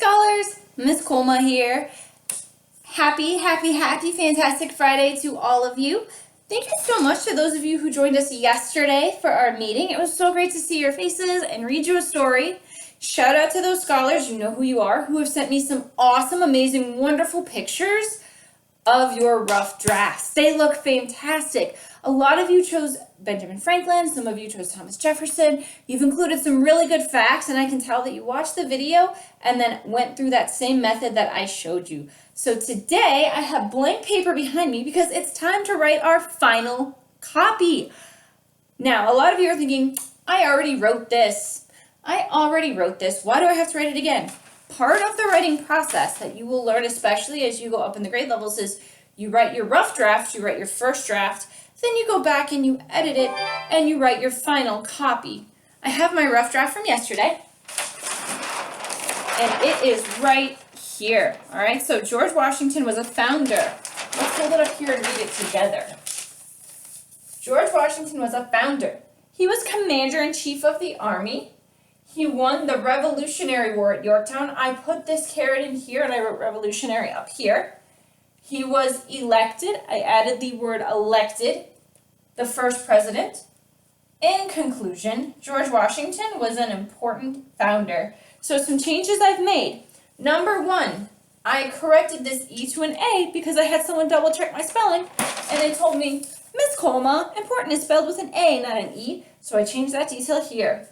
scholars, Miss Colma here. Happy, fantastic Friday to all of you. Thank you so much to those of you who joined us yesterday for our meeting. It was so great to see your faces and read you a story. Shout out to those scholars, you know who you are, who have sent me some awesome, amazing, wonderful pictures of your rough drafts. They look fantastic. A lot of you chose Benjamin Franklin, some of you chose Thomas Jefferson. You've included some really good facts, and I can tell that you watched the video and then went through that same method that I showed you. So today I have blank paper behind me because it's time to write our final copy. Now, a lot of you are thinking, I already wrote this. Why do I have to write it again? Part of the writing process that you will learn, especially as you go up in the grade levels, is you write your rough draft, you write your first draft, then you go back and you edit it, and you write your final copy. I have my rough draft from yesterday, and it is right here. All right, so George Washington was a founder. Let's hold it up here and read it together. George Washington was a founder. He was commander-in-chief of the army. He won the Revolutionary War at Yorktown. I put this caret in here, and I wrote revolutionary up here. He was elected. I added the word elected, the first president. In conclusion, George Washington was an important founder. So some changes I've made. Number one, I corrected this E to an A because I had someone double check my spelling, and they told me, Miss Colma, important is spelled with an A, not an E. So I changed that detail here.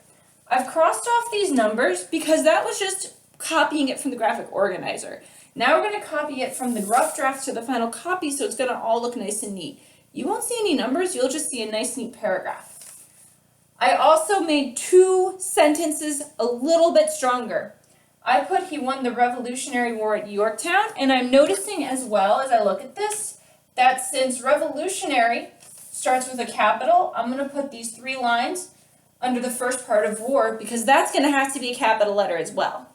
I've crossed off these numbers because that was just copying it from the graphic organizer. Now we're going to copy it from the rough draft to the final copy, so it's going to all look nice and neat. You won't see any numbers, you'll just see a nice neat paragraph. I also made two sentences a little bit stronger. I put he won the Revolutionary War at Yorktown, and I'm noticing as well as I look at this, that since revolutionary starts with a capital, I'm going to put these three lines under the first part of war because that's going to have to be a capital letter as well.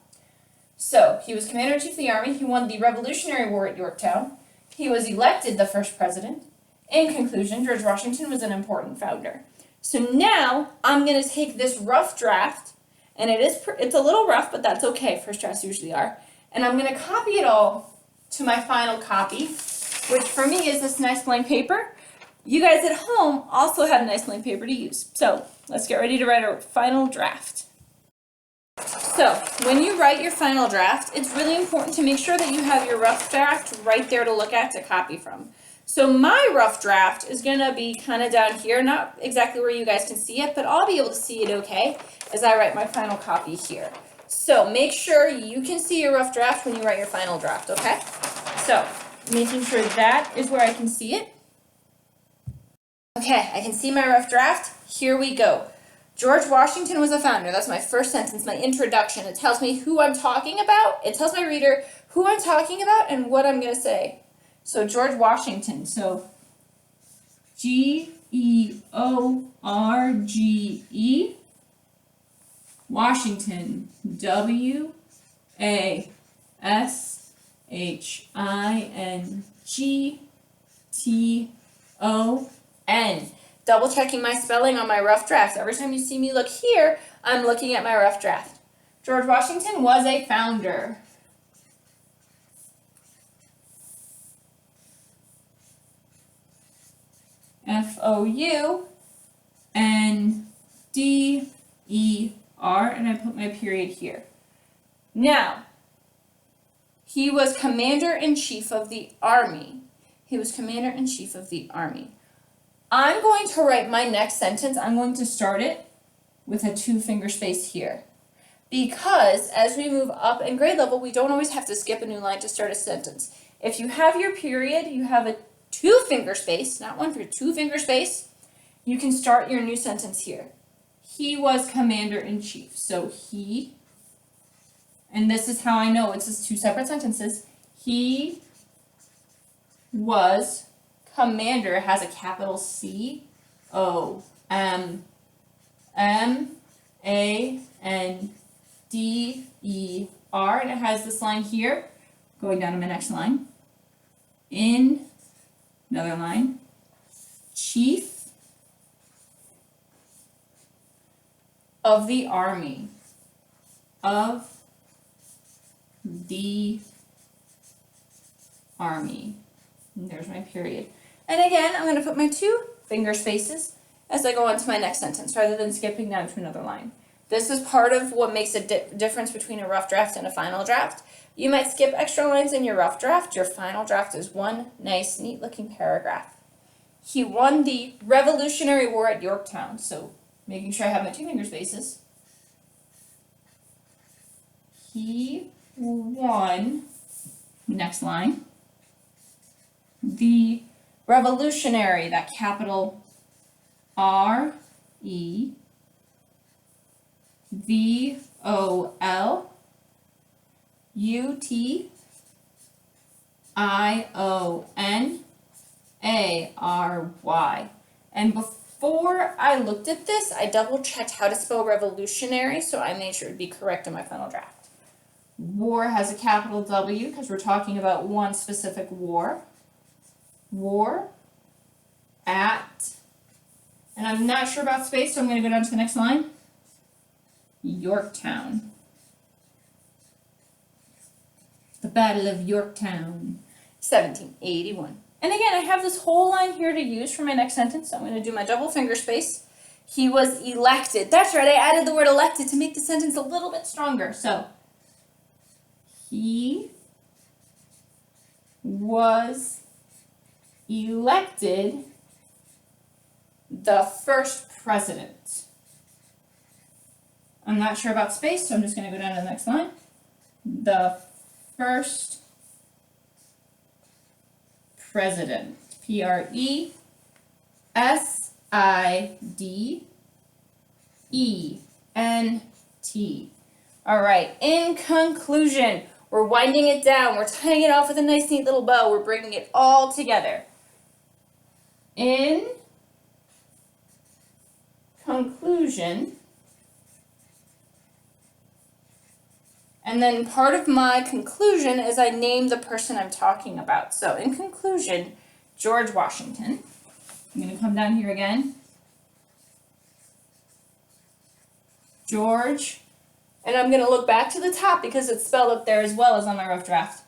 So, he was commander-in-chief of the army, he won the Revolutionary War at Yorktown, he was elected the first president. In conclusion, George Washington was an important founder. So now, I'm going to take this rough draft, and it's a little rough, but that's okay, first drafts usually are, and I'm going to copy it all to my final copy, which for me is this nice blank paper. You guys at home also have nice blank paper to use. So, let's get ready to write our final draft. So, when you write your final draft, it's really important to make sure that you have your rough draft right there to look at to copy from. So my rough draft is going to be kind of down here, not exactly where you guys can see it, but I'll be able to see it okay as I write my final copy here. So make sure you can see your rough draft when you write your final draft, okay? So, making sure that is where I can see it. Okay, I can see my rough draft. Here we go. George Washington was a founder. That's my first sentence, my introduction. It tells me who I'm talking about. It tells my reader who I'm talking about and what I'm going to say. So George Washington. So George, Washington, Washington. Double checking my spelling on my rough draft. Every time you see me look here, I'm looking at my rough draft. George Washington was a founder. Founder, and I put my period here. Now, he was commander-in-chief of the army. I'm going to write my next sentence. I'm going to start it with a 2-finger space here. Because as we move up in grade level, we don't always have to skip a new line to start a sentence. If you have your period, you have a 2-finger space, not 1 finger, 2-finger space, you can start your new sentence here. He was commander-in-chief. So he, and this is how I know it's just 2 separate sentences. He was commander, has a capital COMMANDER, and it has this line here, going down to my next line, in another line, chief of the army. the Army. And there's my period. And again, I'm going to put my 2 finger spaces as I go on to my next sentence rather than skipping down to another line. This is part of what makes a difference between a rough draft and a final draft. You might skip extra lines in your rough draft. Your final draft is one nice, neat-looking paragraph. He won the Revolutionary War at Yorktown. So making sure I have my 2 finger spaces. He won, next line, the Revolutionary, that capital Revolutionary. And before I looked at this, I double-checked how to spell revolutionary, so I made sure it would be correct in my final draft. War has a capital W because we're talking about one specific war. War at, and I'm not sure about space, so I'm going to go down to the next line. Yorktown. The Battle of Yorktown, 1781. And again, I have this whole line here to use for my next sentence, so I'm going to do my double finger space. He was elected. That's right, I added the word elected to make the sentence a little bit stronger. So, he was elected the first president. I'm not sure about space, so I'm just going to go down to the next line. The first president. President. All right, in conclusion, we're winding it down. We're tying it off with a nice, neat little bow. We're bringing it all together. In conclusion, and then part of my conclusion is I name the person I'm talking about. So in conclusion, George Washington. I'm going to come down here again. George. And I'm going to look back to the top because it's spelled up there as well as on my rough draft.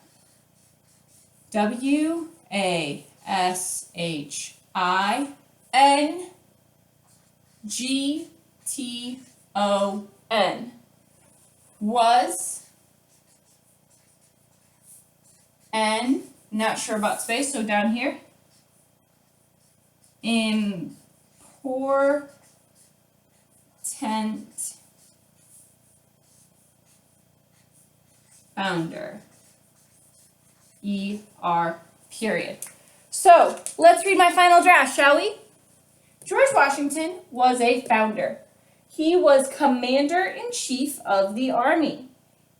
Washington. Was. N, not sure about space, so down here. Important founder. Period. So, let's read my final draft, shall we? George Washington was a founder. He was commander-in-chief of the army.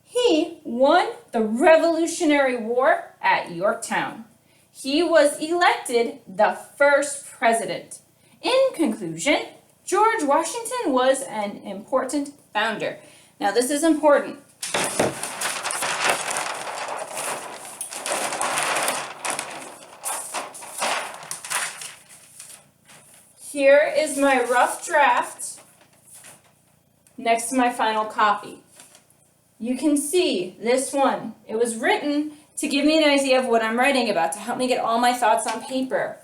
He won the Revolutionary War at Yorktown. He was elected the first president. In conclusion, George Washington was an important founder. Now, this is important. Here is my rough draft next to my final copy. You can see this one. It was written to give me an idea of what I'm writing about, to help me get all my thoughts on paper.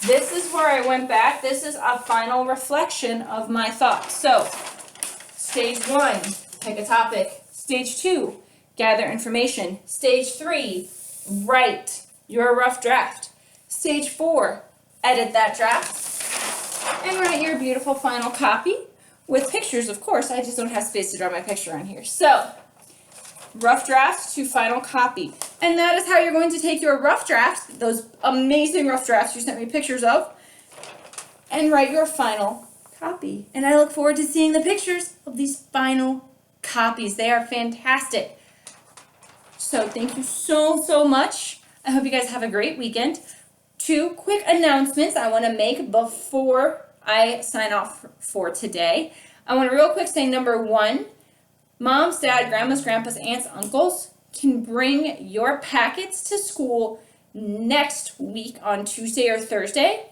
This is where I went back. This is a final reflection of my thoughts. So, stage 1, pick a topic. Stage 2, gather information. Stage 3, write your rough draft. Stage 4, edit that draft. And write your beautiful final copy with pictures, of course. I just don't have space to draw my picture on here. So, rough draft to final copy. And that is how you're going to take your rough drafts, those amazing rough drafts you sent me pictures of, and write your final copy. And I look forward to seeing the pictures of these final copies. They are fantastic. So thank you so much. I hope you guys have a great weekend. 2 quick announcements I want to make before I sign off for today. I want to real quick say number 1, moms, dad, grandmas, grandpas, aunts, uncles can bring your packets to school next week on Tuesday or Thursday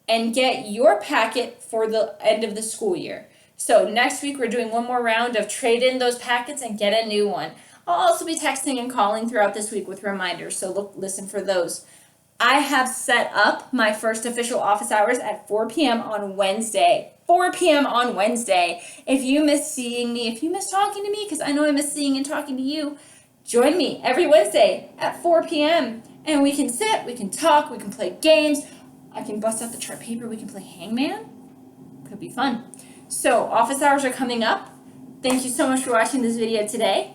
and get your packet for the end of the school year. So next week we're doing one more round of trade in those packets and get a new one. I'll also be texting and calling throughout this week with reminders, so listen for those. I have set up my first official office hours at 4 p.m. on Wednesday. 4 p.m. on Wednesday. If you miss seeing me, if you miss talking to me, because I know I miss seeing and talking to you, join me every Wednesday at 4 p.m. And we can sit, we can talk, we can play games. I can bust out the chart paper, we can play hangman. Could be fun. So office hours are coming up. Thank you so much for watching this video today.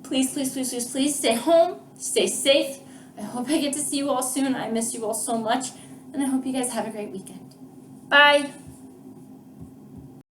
Please, please, please, please, please stay home, stay safe. I hope I get to see you all soon. I miss you all so much, and I hope you guys have a great weekend. Bye.